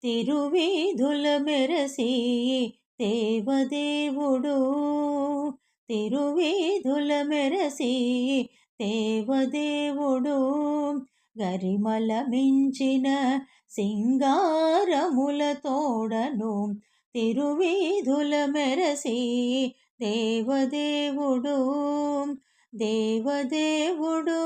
తిరువీధుల మెరసి దేవదేవుడు, తిరువీధుల మెరసి దేవదేవుడు, గరిమల మించిన సింగారముల తోడను, తిరువీధుల మెరసి దేవదేవుడు, దేవదేవుడు.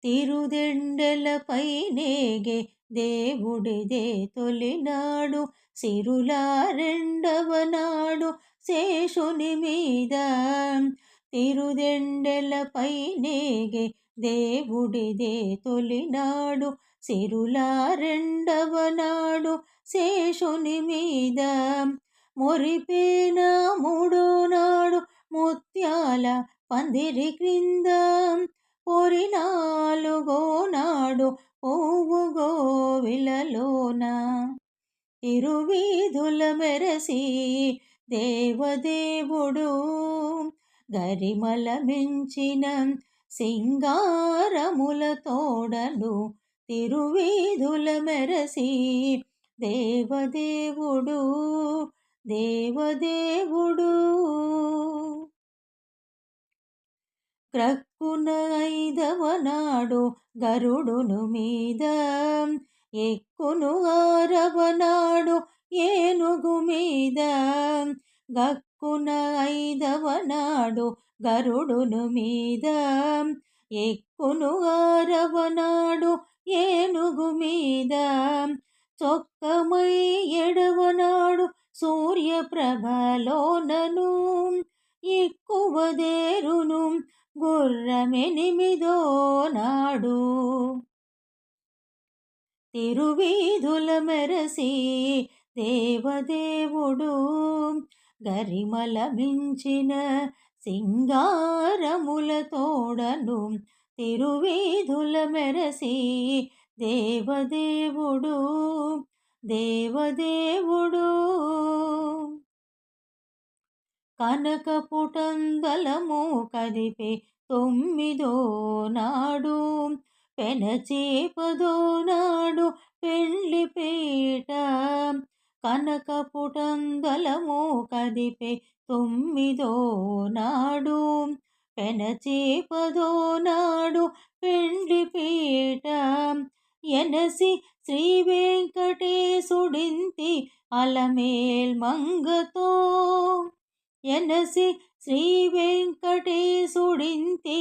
తిరుదెండెలపై నేగే దేవుడిదే తొలినాడు, సిరుల రెండవ నాడు శేషుని మీద. తిరుదెండెలపై నేగే దేవుడిదే తొలినాడు, సిరుల రెండవ నాడు శేషుని మీద. మొరిపేన మూడో నాడు ముత్యాల పందిరి క్రింద, పొరి నాలుగో నాడు పువ్వు గోవిలలోన, తిరువీధుల మెరసి దేవదేవుడు, గరిమల మించిన సింగారముల తోడను, తిరువీధుల మెరసి దేవదేవుడు, దేవదేవుడు. క్రక్కున ఐదవ నాడు గరుడును మీద, ఎక్కును ఆరవ నాడు ఏనుగు మీద. గక్కున ఐదవ నాడు గరుడును మీద, ఎక్కును ఆరవ నాడు ఏనుగు మీద. చొక్కమై ఏడవ నాడు సూర్యప్రభలోనను, ఎక్కువదేరును గుర్రమెనిమిదో నాడు, తిరువీధుల మెరసి దేవదేవుడు, గరిమల మించిన సింగారముల తోడను, తిరువీధుల మెరసి దేవదేవుడు, దేవదేవుడు. కనకపుటందలము కదిపే తొమ్మిదో నాడు, పెనచేపదో నాడు పెండ్లిపేట. కనకపుటందలము కదిపే తొమ్మిదో నాడు, పెనచేపదో నాడు పెండ్లిపేట. ఎనసి శ్రీ వెంకటేశుడింతి అలమేల్ మంగతో, ఎనసి శ్రీ వెంకటేశుడింతి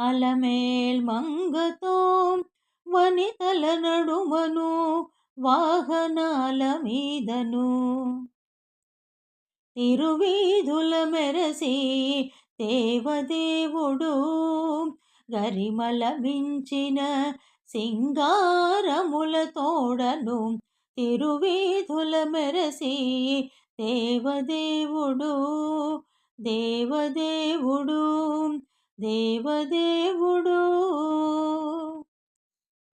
అలమేల్ మంగతో, వనితల నడుమను వాహనాల మీదను, తిరువీధుల మెరసి దేవదేవుడు, గరిమల మించిన సింగారముల తోడను, తిరువీధుల మెరసి దేవదేవుడు, దేవదేవుడు, దేవదేవుడు.